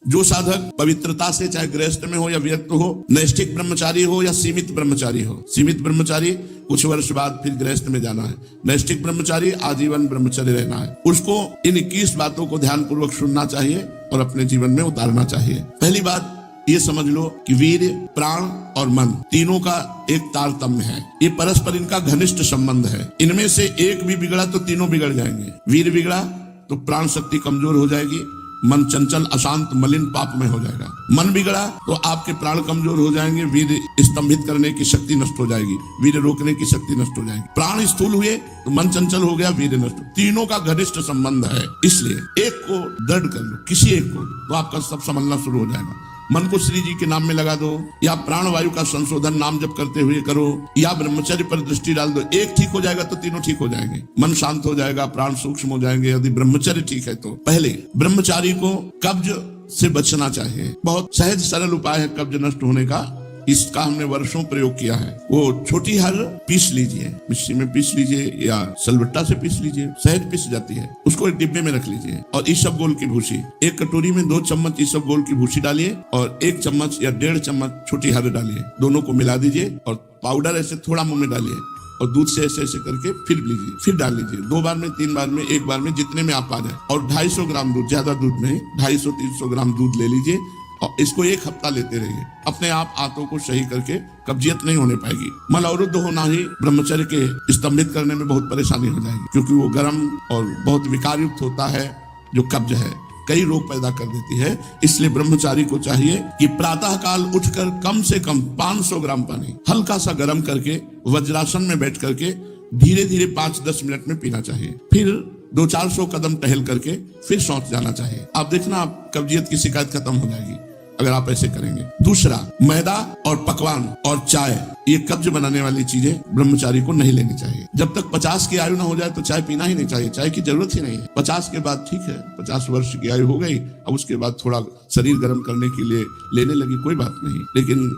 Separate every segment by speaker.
Speaker 1: जो साधक पवित्रता से, चाहे गृहस्थ में हो या विरक्त हो, नैष्ठिक ब्रह्मचारी हो या सीमित ब्रह्मचारी हो, सीमित ब्रह्मचारी कुछ वर्ष बाद फिर गृहस्थ में जाना है, नैष्ठिक ब्रह्मचारी आजीवन ब्रह्मचर्य रहना है, उसको इन 21 बातों को ध्यान पूर्वक सुनना चाहिए और अपने जीवन में उतारना चाहिए। पहली बात ये समझ लो कि वीर, प्राण और मन तीनों का एक तारतम्य है। ये परस्पर इनका घनिष्ठ संबंध है। इनमें से एक भी बिगड़ा तो तीनों बिगड़ जाएंगे। वीर बिगड़ा तो प्राण शक्ति कमजोर हो जाएगी, मन चंचल, अशांत, मलिन, पाप में हो जाएगा। मन बिगड़ा तो आपके प्राण कमजोर हो जाएंगे, वीर स्तंभित करने की शक्ति नष्ट हो जाएगी, वीर रोकने की शक्ति नष्ट हो जाएगी। प्राण स्थूल हुए तो मन चंचल हो गया, वीर नष्ट। तीनों का घनिष्ठ संबंध है, इसलिए एक को दृढ़ कर लो, किसी एक को, तो आपका सब संभलना शुरू हो जाएगा। मन को श्री जी के नाम में लगा दो, या प्राण वायु का संशोधन नाम जप करते हुए करो, या ब्रह्मचर्य पर दृष्टि डाल दो। एक ठीक हो जाएगा तो तीनों ठीक हो जाएंगे। मन शांत हो जाएगा, प्राण सूक्ष्म हो जाएंगे। यदि ब्रह्मचर्य ठीक है तो पहले ब्रह्मचारी को कब्ज से बचना चाहिए। बहुत सहज सरल उपाय है कब्ज नष्ट होने का। इसका हमने वर्षों प्रयोग किया है। वो छोटी हर पीस लीजिए, मिक्सी में पीस लीजिए या सिलबट्टा से पीस लीजिए, सहज पीस जाती है। उसको एक डिब्बे में रख लीजिए और ईसबगोल की भूसी, एक कटोरी में 2 चम्मच ईसबगोल की भूसी डालिए और 1 चम्मच या 1.5 चम्मच छोटी हर डालिए। दोनों को मिला दीजिए और पाउडर ऐसे थोड़ा मुंह में डालिए और दूध से ऐसे ऐसे करके फिर लीजिए, फिर डाल लीजिए। 2 बार में, 3 बार में, 1 बार में, जितने में आप आ जाए। और 250 ग्राम दूध, ज्यादा दूध नहीं, 250-300 ग्राम दूध ले लीजिए और इसको 1 हफ्ता लेते रहिए। अपने आप आंतों को सही करके कब्जियत नहीं होने पाएगी। मल अवरुद्ध होना ही ब्रह्मचर्य के स्तंभित करने में बहुत परेशानी हो जाएगी, क्योंकि वो गर्म और बहुत विकार युक्त होता है। जो कब्ज है कई रोग पैदा कर देती है। इसलिए ब्रह्मचारी को चाहिए कि प्रातः काल उठकर कम से कम 500 ग्राम पानी हल्का सा गर्म करके वज्रासन में बैठ करके धीरे धीरे 5-10 मिनट में पीना चाहिए। फिर 200-400 कदम टहल करके फिर शौच जाना चाहिए। आप देखना, आप कब्जियत की शिकायत खत्म हो जाएगी अगर आप ऐसे करेंगे। दूसरा, मैदा और पकवान और चाय, ये कब्ज बनाने वाली चीजें ब्रह्मचारी को नहीं लेनी चाहिए। जब तक 50 की आयु ना हो जाए तो चाय पीना ही नहीं चाहिए। चाय की जरूरत ही नहीं है। 50 के बाद ठीक है, 50 वर्ष की आयु हो गई, अब उसके बाद थोड़ा शरीर गर्म करने के लिए लेने लगी, कोई बात नहीं। लेकिन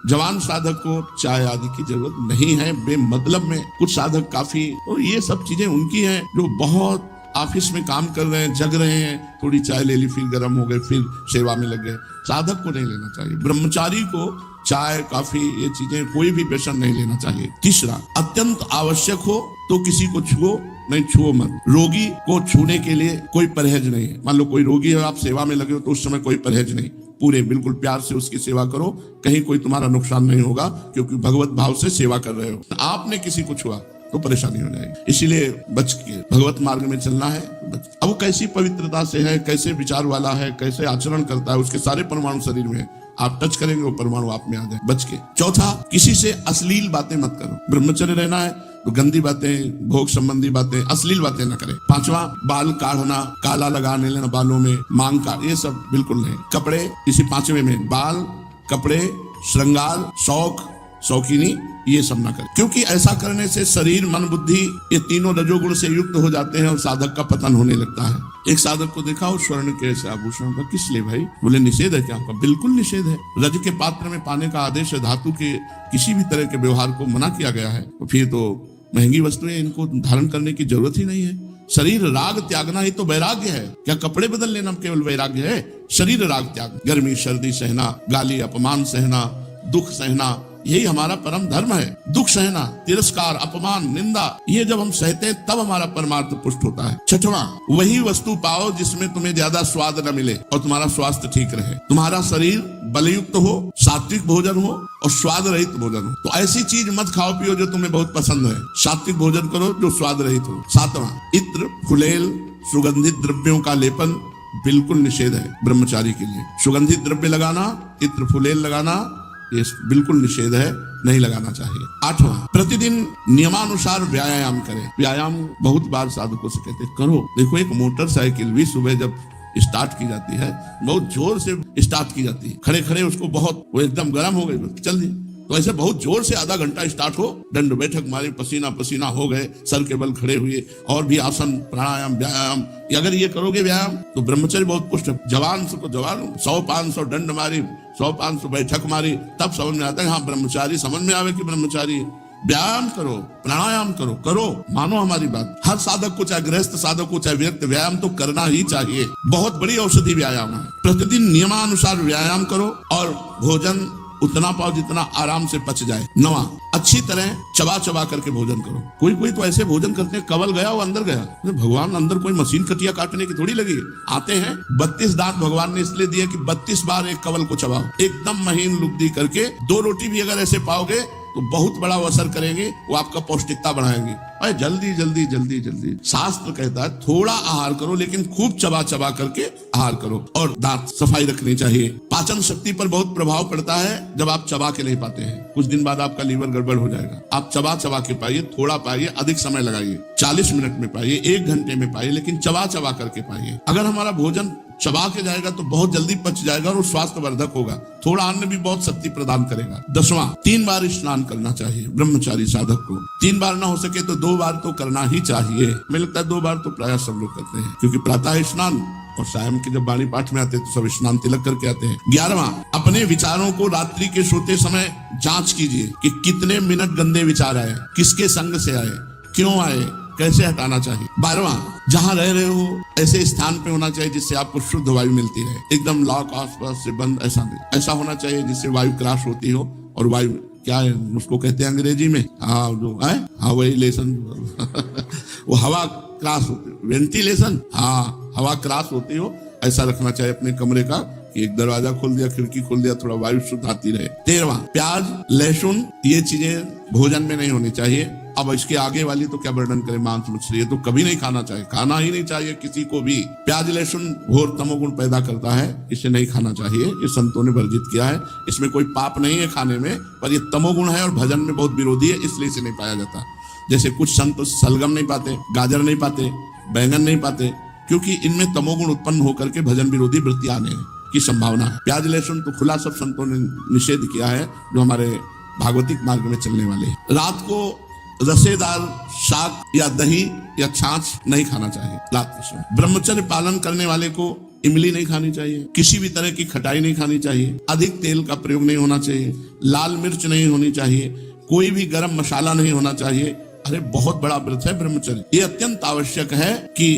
Speaker 1: जवान साधक को चाय आदि की जरूरत नहीं है बेमतलब में। कुछ साधक काफी, और ये सब चीजें उनकी हैं जो बहुत ऑफिस में काम कर रहे हैं, जग रहे हैं, थोड़ी चाय ले ली, फिर गर्म हो गए, फिर सेवा में लग गए। साधक को नहीं लेना चाहिए। ब्रह्मचारी को चाय, कॉफी, ये चीजें कोई भी व्यसन नहीं लेना चाहिए। तीसरा, अत्यंत आवश्यक हो तो किसी को छुओ, नहीं छुओ मत। रोगी को छूने के लिए कोई परहेज नहीं है। मान लो कोई रोगी है, आप सेवा में लगे हो, तो उस समय कोई परहेज नहीं, पूरे बिल्कुल प्यार से उसकी सेवा करो। कहीं कोई तुम्हारा नुकसान नहीं होगा, क्योंकि भगवत भाव से सेवा कर रहे हो। आपने किसी को छुआ तो परेशानी हो जाएगी। इसीलिए बच के भगवत मार्ग में चलना है। अब वो कैसी पवित्रता से है, कैसे विचार वाला है, कैसे आचरण करता है, उसके सारे परमाणु शरीर में आप टच करेंगे, वो परमाणु आप में आ जाए। बच के। चौथा, किसी से अश्लील बातें मत करो। ब्रह्मचर्य रहना है तो गंदी बातें, भोग संबंधी बातें, अश्लील बातें न करें। पांचवा, बाल काढ़ना, काला लगाने लेना बालों में, मांग का, ये सब बिल्कुल नहीं। कपड़े, इसी 5वें में बाल, कपड़े, श्रृंगार, शौक, शौकीनी, ये सब ना करें, क्योंकि ऐसा करने से शरीर, मन, बुद्धि, ये तीनों रजोगुण से युक्त हो जाते हैं और साधक का पतन होने लगता है। एक साधक को देखा और स्वर्ण के ऐसे आभूषण का, किस लिए भाई? बोले निषेध है क्या आपका? बिल्कुल निषेध है। रज के पात्र में पाने का आदेश है। धातु के किसी भी तरह के व्यवहार को मना किया गया है। तो फिर तो महंगी वस्तुएं, इनको धारण करने की जरूरत ही नहीं है। शरीर राग त्यागना ही तो वैराग्य है। क्या कपड़े बदल लेना केवल वैराग्य है? शरीर राग त्याग, गर्मी सर्दी सहना, गाली अपमान सहना, दुख सहना, यही हमारा परम धर्म है। दुख सहना, तिरस्कार, अपमान, निंदा, ये जब हम सहते हैं तब हमारा परमार्थ पुष्ट होता है। छठवां, वही वस्तु पाओ जिसमें तुम्हें ज्यादा स्वाद न मिले और तुम्हारा स्वास्थ्य ठीक रहे। तुम्हारा शरीर बलयुक्त हो, सात्विक भोजन हो और स्वाद रहित भोजन हो। तो ऐसी चीज मत खाओ पियो जो तुम्हें बहुत पसंद है। सात्विक भोजन करो जो स्वाद रहित हो। सातवां, इत्र, फुलेल, सुगंधित द्रव्यों का लेपन बिल्कुल निषेध है ब्रह्मचारी के लिए। सुगंधित द्रव्य लगाना, इत्र, फुलेल लगाना, ये बिल्कुल निषेध है, नहीं लगाना चाहिए। आठवां, प्रतिदिन नियमानुसार व्यायाम करें। व्यायाम बहुत बार साधकों से कहते करो। देखो, एक मोटरसाइकिल भी सुबह जब स्टार्ट की जाती है, बहुत जोर से स्टार्ट की जाती है। खड़े खड़े उसको बहुत, वो एकदम गर्म हो गई, चल दी। तो ऐसे बहुत जोर से आधा घंटा स्टार्ट हो, दंड बैठक मारे, पसीना पसीना हो गए, सर के बल खड़े हुए, और भी आसन, प्राणायाम, व्यायाम, अगर ये करोगे व्यायाम तो ब्रह्मचर्य बहुत पुष्ट है। जवान को जवान 100-500 दंड मारी, 100-500 बैठक मारी, तब समझ में आता है हाँ ब्रह्मचारी, समझ में आवे कि ब्रह्मचारी व्यायाम करो, प्राणायाम करो, करो, मानो हमारी बात। हर साधक को, चाहे गृहस्थ साधक को, चाहे व्यक्ति, व्यायाम तो करना ही चाहिए। बहुत बड़ी औषधि व्यायाम है। प्रतिदिन नियमानुसार व्यायाम करो और भोजन उतना पाओ जितना आराम से पच जाए। 9, अच्छी तरह चबा चबा करके भोजन करो। कोई कोई तो ऐसे भोजन करते हैं, कवल गया वो अंदर गया। भगवान अंदर कोई मशीन कटिया काटने की थोड़ी लगी, आते हैं। 32 दांत भगवान ने इसलिए दिए कि 32 बार एक कवल को चबाओ, एकदम महीन लुगदी करके। 2 रोटी भी अगर ऐसे पाओगे तो बहुत बड़ा असर करेंगे, वो आपका पौष्टिकता बढ़ाएंगे। अरे जल्दी जल्दी जल्दी जल्दी, शास्त्र कहता है थोड़ा आहार करो लेकिन खूब चबा चबा करके आहार करो। और दांत सफाई रखनी चाहिए। पाचन शक्ति पर बहुत प्रभाव पड़ता है जब आप चबा के नहीं पाते हैं। कुछ दिन बाद आपका लीवर गड़बड़ हो जाएगा। आप चबा चबा के पाइए, थोड़ा पाइए, अधिक समय लगाइए। 40 मिनट में पाइए, 1 घंटे में पाइए, लेकिन चबा चबा करके पाइए। अगर हमारा भोजन चबा के जाएगा तो बहुत जल्दी पच जाएगा और स्वास्थ्यवर्धक होगा। थोड़ा अन्न भी बहुत शक्ति प्रदान करेगा। 10वां, 3 बार स्नान करना चाहिए ब्रह्मचारी साधक को। 3 बार ना हो सके तो 2 बार तो करना ही चाहिए। मुझे लगता है 2 बार तो प्राय सब लोग करते हैं, क्योंकि प्रातः स्नान और शाम के जब वाणी पाठ में आते हैं तो सब स्नान तिलक करके आते हैं। 11वां, अपने विचारों को रात्रि के सोते समय जांच कीजिए कि कितने मिनट गंदे विचार आए, किसके संग से आए, क्यों आए, कैसे हटाना चाहिए। 12वां, जहां रह रहे हो ऐसे स्थान पे होना चाहिए जिससे आपको शुद्ध वायु मिलती रहे। एकदम लॉक आसपास से बंद ऐसा नहीं, ऐसा होना चाहिए जिससे वायु क्रॉस होती हो। और वायु क्या है उसको कहते हैं अंग्रेजी में, जो है हवाइलेशन वो हवा क्रॉस होती हो, वेंटिलेशन, हवा क्रॉस होती हो, ऐसा रखना चाहिए अपने कमरे का कि एक दरवाजा खोल दिया, खिड़की खोल दिया, थोड़ा वायु शुद्ध आती रहे। 13वां, प्याज लहसुन ये चीजें भोजन में नहीं होनी चाहिए। अब इसके आगे वाली तो क्या वर्णन करें, मांस मछली, ये तो कभी नहीं खाना चाहिए, खाना ही नहीं चाहिए किसी को भी। प्याज लहसुन घोर तमोगुण पैदा करता है, इसे नहीं खाना चाहिए, ये संतों ने वर्जित किया है। इसमें कोई पाप नहीं है खाने में, पर ये तमोगुण है और भजन में बहुत विरोधी है, इसलिए इसे नहीं पाया जाता। जैसे कुछ संत सलगम नहीं पाते, गाजर नहीं पाते, बैंगन नहीं पाते, क्योंकि इनमें तमोगुण उत्पन्न होकर के भजन विरोधी वृत्ति आने की संभावना है। प्याज लहसुन तो खुला सब संतों ने निषेध किया है, जो हमारे भागवतिक मार्ग में चलने वाले। रात को रसेदार शाक या दही या छाछ नहीं खाना चाहिए रात के समय। ब्रह्मचर्य पालन करने वाले को इमली नहीं खानी चाहिए, किसी भी तरह की खटाई नहीं खानी चाहिए, अधिक तेल का प्रयोग नहीं होना चाहिए, लाल मिर्च नहीं होनी चाहिए, कोई भी गरम मसाला नहीं होना चाहिए। अरे बहुत बड़ा व्रत है ब्रह्मचर्य। ये अत्यंत आवश्यक है कि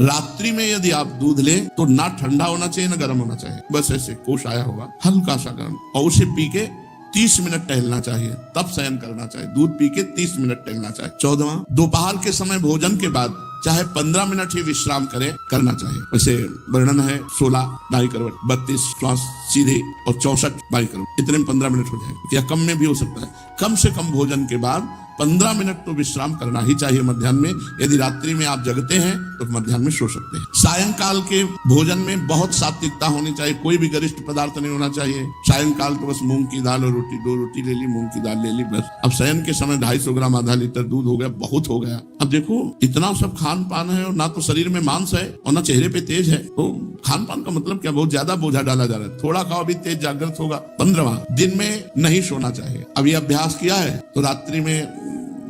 Speaker 1: रात्रि में यदि आप दूध लें तो ना ठंडा होना चाहिए ना गर्म होना चाहिए, बस ऐसे कोश आया होगा हल्का सा गर्म, और उसे पी के 30 मिनट टहलना चाहिए, तब शयन करना चाहिए। दूध पी के 30 मिनट टहलना चाहिए। 14वां, दोपहर के समय भोजन के बाद चाहे 15 मिनट ही विश्राम करना चाहिए। वैसे वर्णन है 16 दाई करवट, 32 श्वास सीधे और 64 बाई करवट, इतने में 15 मिनट हो जाएगा, या कम में भी हो सकता है। कम से कम भोजन के बाद 15 मिनट तो विश्राम करना ही चाहिए मध्याह्न में। यदि रात्रि में आप जगते हैं तो मध्याह्न में सो सकते हैं। सायंकाल के भोजन में बहुत सात्विकता होनी चाहिए, कोई भी गरिष्ठ पदार्थ नहीं होना चाहिए। सायंकाल तो बस मूंग की दाल और रोटी, 2 रोटी ले ली, मूंग की दाल ले ली, बस। अब शयन के समय 250 ग्राम आधा लीटर दूध हो गया, बहुत हो गया। अब देखो इतना सब खान पान है और ना तो शरीर में मांस है और ना चेहरे पे तेज है, तो खान पान का मतलब क्या, बहुत ज्यादा बोझा डाला जा रहा है। थोड़ा खाओ भी तेज जागृत होगा। 15वां, दिन में नहीं सोना चाहिए। अब ये अभ्यास किया है तो रात्रि में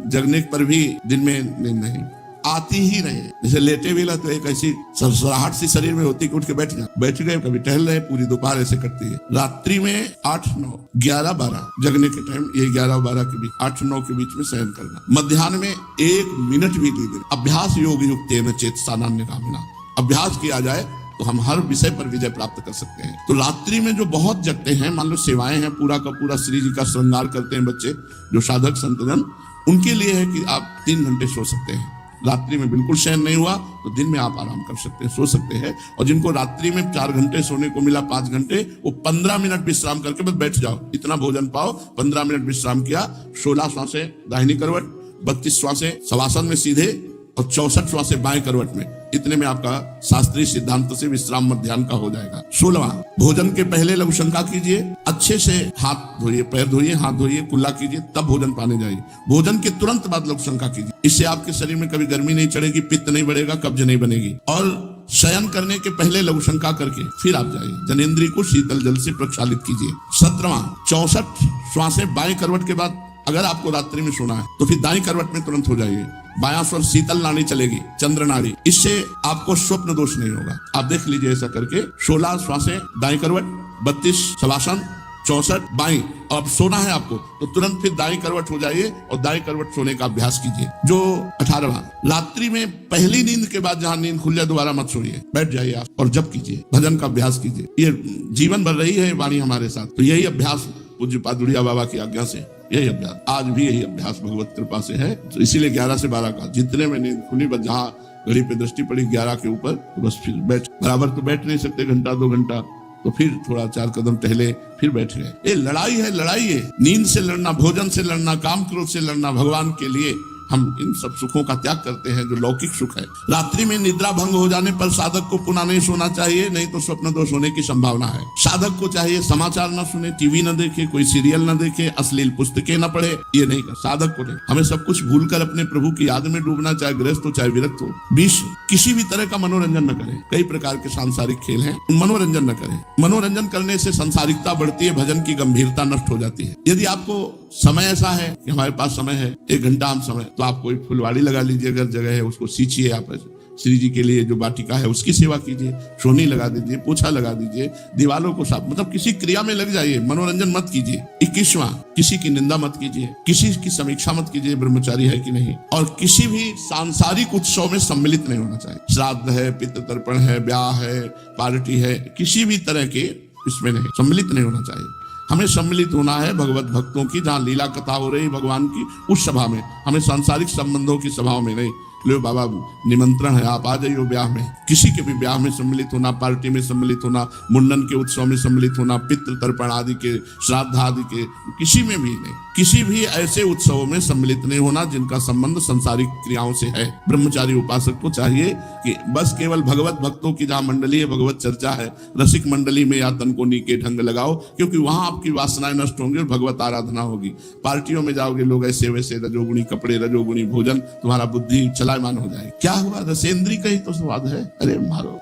Speaker 1: जगने पर भी दिन में नहीं आती ही नहीं। जैसे लेटे भी ला तो एक ऐसी सरसराहट सी शरीर में होती कि उठ के बैठ गए, कभी टहल रहे, पूरी दोपहर ऐसे करती है। रात्रि में 8, 9, 11, 12 जगने के टाइम, ये 11 और 12 के बीच, 8, 9 के बीच में शयन करना। मध्याह्न में 1 मिनट भी नहीं देना। अभ्यास योग युक्तेन चेतसा नान्यगामिना, अभ्यास किया जाए तो हम हर विषय पर विजय प्राप्त कर सकते हैं। तो रात्रि में जो बहुत जगते हैं, मान लो सेवाएं हैं, पूरा का पूरा श्री जी का श्रृंगार करते हैं बच्चे, जो साधक संतजन, उनके लिए है कि आप 3 घंटे सो सकते हैं। रात्रि में बिल्कुल शयन नहीं हुआ तो दिन में आप आराम कर सकते हैं, सो सकते हैं। और जिनको रात्रि में 4 घंटे सोने को मिला, 5 घंटे, वो 15 मिनट विश्राम करके बस बैठ जाओ, इतना भोजन पाओ, 15 मिनट विश्राम किया, 16 श्वासें दाहिनी करवट, 32 श्वासें शवासन में सीधे और 64 श्वासें बाएं करवट में, इतने में आपका शास्त्रीय सिद्धांत से विश्राम मध्याह्न का हो जाएगा। 16वां, भोजन के पहले लघु शंका कीजिए, अच्छे से हाथ धोइए, पैर धोइए, हाथ धोइए, कुल्ला कीजिए, तब भोजन पाने जाइए। भोजन के तुरंत बाद लघु शंका कीजिए, इससे आपके शरीर में कभी गर्मी नहीं चढ़ेगी, पित्त नहीं बढ़ेगा, कब्ज नहीं बनेगी। और शयन करने के पहले लघु शंका करके फिर आप जाइए, जनेंद्रिय को शीतल जल से प्रक्षालित कीजिए। 17वां, 64 श्वासें बाएं करवट के बाद, अगर आपको रात्रि में सोना है तो फिर दाईं करवट में तुरंत हो जाइए। बायां स्वर शीतल नाड़ी चलेगी, चंद्र नाड़ी, इससे आपको स्वप्न दोष नहीं होगा। आप देख लीजिए ऐसा करके 16 श्वासें दाईं करवट, 32 शवासन 64 बाई, अब सोना है आपको तो तुरंत फिर दाई करवट हो जाइए और दाई करवट सोने का अभ्यास कीजिए। जो 18वां, रात्रि में पहली नींद के बाद जहां नींद खुल जाए दोबारा मत सोइए, बैठ जाइए आप और जप कीजिए, भजन का अभ्यास कीजिए। ये जीवन भर रही है वाणी हमारे साथ, तो यही अभ्यास पूज्य पादुड़िया बाबा की आज्ञा से यही अभ्यास, आज भी यही अभ्यास भगवत कृपा से है। तो इसीलिए 11 से 12 का जितने में नींद खुली, बस जहां घड़ी पे दृष्टि पड़ी 11 के ऊपर, तो बस फिर बैठ, बराबर तो बैठ नहीं सकते घंटा 2 घंटा, तो फिर थोड़ा 4 कदम टहले, फिर बैठ गए। ये लड़ाई है, लड़ाई है, नींद से लड़ना, भोजन से लड़ना, काम क्रोध से लड़ना, भगवान के लिए हम इन सब सुखों का त्याग करते हैं जो लौकिक सुख है। रात्रि में निद्रा भंग हो जाने पर साधक को पुनः नहीं सोना चाहिए, नहीं तो स्वप्न दोष होने की संभावना है। साधक को चाहिए समाचार न सुने, टीवी न देखे, कोई सीरियल न देखे, अश्लील पुस्तकें न पढ़े, ये नहीं कर, साधक को नहीं। हमें सब कुछ भूलकर अपने प्रभु की याद में डूबना, चाहे गृहस्थ हो चाहे विरक्त हो। 20 किसी भी तरह का मनोरंजन न करें। कई प्रकार के सांसारिक खेल हैं, मनोरंजन न करें। मनोरंजन करने से सांसारिकता बढ़ती है, भजन की गंभीरता नष्ट हो जाती है। यदि आपको समय ऐसा है कि हमारे पास समय है 1 घंटा हम समय, तो आप कोई फुलवाड़ी लगा लीजिए, अगर जगह है उसको सींचिए, आप श्री जी के लिए जो वाटिका है उसकी सेवा कीजिए, सोनी लगा दीजिए, पोछा लगा दीजिए, दीवालों को साफ, मतलब किसी क्रिया में लग जाइए, मनोरंजन मत कीजिए। 21वां, किसी की निंदा मत कीजिए, किसी की समीक्षा मत कीजिए, ब्रह्मचारी है कि नहीं, और किसी भी सांसारिक उत्सव में सम्मिलित नहीं होना चाहिए। श्राद्ध है, पितृ तर्पण है, ब्याह है, पार्टी है, किसी भी तरह के इसमें नहीं सम्मिलित नहीं होना चाहिए। हमें सम्मिलित होना है भगवत भक्तों की, जहां लीला कथा हो रही भगवान की, उस सभा में, हमें सांसारिक संबंधों की सभाओं में नहीं। लो बाबा निमंत्रण है, आप आ जाइए ब्याह में, किसी के भी ब्याह में सम्मिलित होना, पार्टी में सम्मिलित होना, मुंडन के उत्सव में सम्मिलित होना, पितृ तर्पण आदि के, श्राद्ध आदि के, किसी में भी नहीं, किसी भी ऐसे उत्सवों में सम्मिलित नहीं होना जिनका संबंध संसारिक क्रियाओं से है। ब्रह्मचारी उपासक को चाहिए कि बस केवल भगवत भक्तों की जहां मंडली है, भगवत चर्चा है, रसिक मंडली में या तन को नीके ढंग लगाओ, क्योंकि वहां आपकी वासनाएं नष्ट होंगी और भगवत आराधना होगी। पार्टियों में जाओगे लोग ऐसे वैसे, रजोगुणी कपड़े, रजोगुणी भोजन, तुम्हारा बुद्धि चलायमान हो जाए। क्या हुआ, रसेंद्री का ही तो स्वाद है। अरे मारो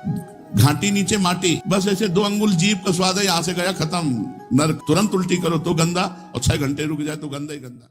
Speaker 1: घाटी नीचे माटी, बस ऐसे 2 अंगुल जीभ का स्वाद है, यहां से गया खत्म, नरक। तुरंत उल्टी करो तो गंदा, और 6 घंटे रुक जाए तो गंदा ही गंदा।